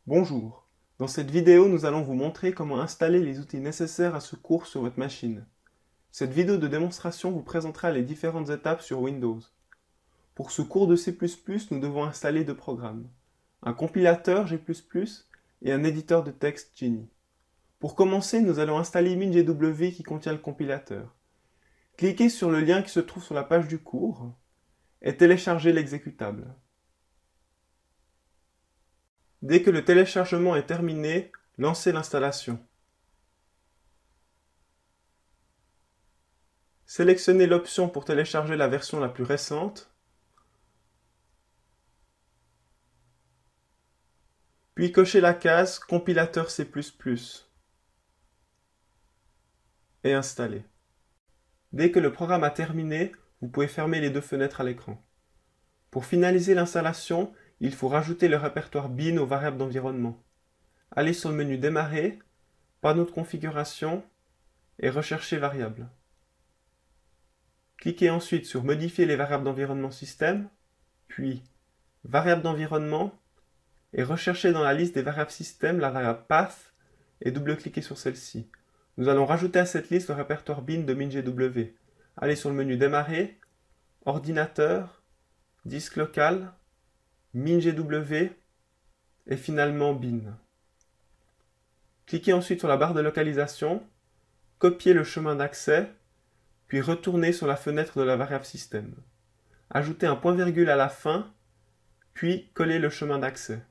Bonjour, dans cette vidéo nous allons vous montrer comment installer les outils nécessaires à ce cours sur votre machine. Cette vidéo de démonstration vous présentera les différentes étapes sur Windows. Pour ce cours de C++, nous devons installer deux programmes, un compilateur G++ et un éditeur de texte Geany. Pour commencer, nous allons installer MinGW qui contient le compilateur. Cliquez sur le lien qui se trouve sur la page du cours et téléchargez l'exécutable. Dès que le téléchargement est terminé, lancez l'installation. Sélectionnez l'option pour télécharger la version la plus récente, puis cochez la case « Compilateur C++ » et installez. Dès que le programme a terminé, vous pouvez fermer les deux fenêtres à l'écran. Pour finaliser l'installation, il faut rajouter le répertoire bin aux variables d'environnement. Allez sur le menu Démarrer, Panneau de configuration et recherchez Variables. Cliquez ensuite sur Modifier les variables d'environnement système, puis Variables d'environnement et recherchez dans la liste des variables système la variable path et double-cliquez sur celle-ci. Nous allons rajouter à cette liste le répertoire bin de MinGW. Allez sur le menu Démarrer, Ordinateur, Disque local, MinGW et finalement bin. Cliquez ensuite sur la barre de localisation, copiez le chemin d'accès, puis retournez sur la fenêtre de la variable système. Ajoutez un point-virgule à la fin, puis collez le chemin d'accès.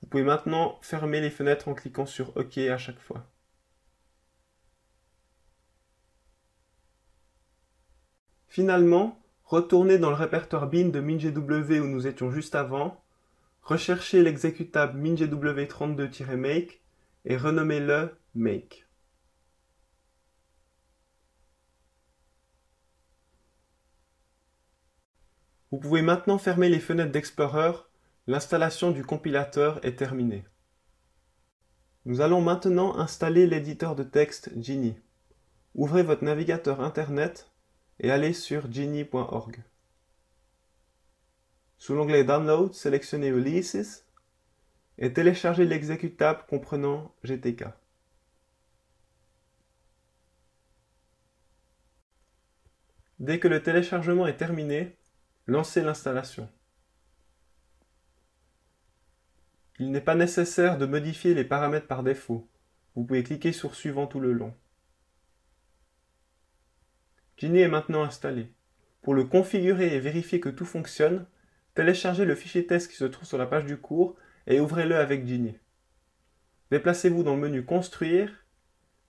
Vous pouvez maintenant fermer les fenêtres en cliquant sur OK à chaque fois. Finalement, retournez dans le répertoire bin de MinGW où nous étions juste avant, recherchez l'exécutable MinGW32-make et renommez-le make. Vous pouvez maintenant fermer les fenêtres d'Explorer, l'installation du compilateur est terminée. Nous allons maintenant installer l'éditeur de texte Geany. Ouvrez votre navigateur internet et allez sur geany.org. Sous l'onglet Download, sélectionnez Releases et téléchargez l'exécutable comprenant GTK. Dès que le téléchargement est terminé, lancez l'installation. Il n'est pas nécessaire de modifier les paramètres par défaut. Vous pouvez cliquer sur Suivant tout le long. Geany est maintenant installé. Pour le configurer et vérifier que tout fonctionne, téléchargez le fichier test qui se trouve sur la page du cours et ouvrez-le avec Geany. Déplacez-vous dans le menu Construire,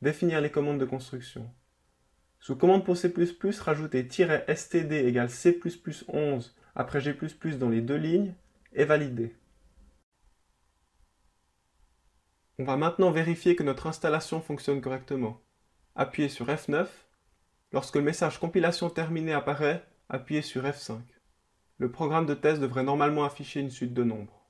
Définir les commandes de construction. Sous Commande pour C++, rajoutez -std égale C++11 après G++ dans les deux lignes et validez. On va maintenant vérifier que notre installation fonctionne correctement. Appuyez sur F9. Lorsque le message compilation terminée apparaît, appuyez sur F5. Le programme de test devrait normalement afficher une suite de nombres.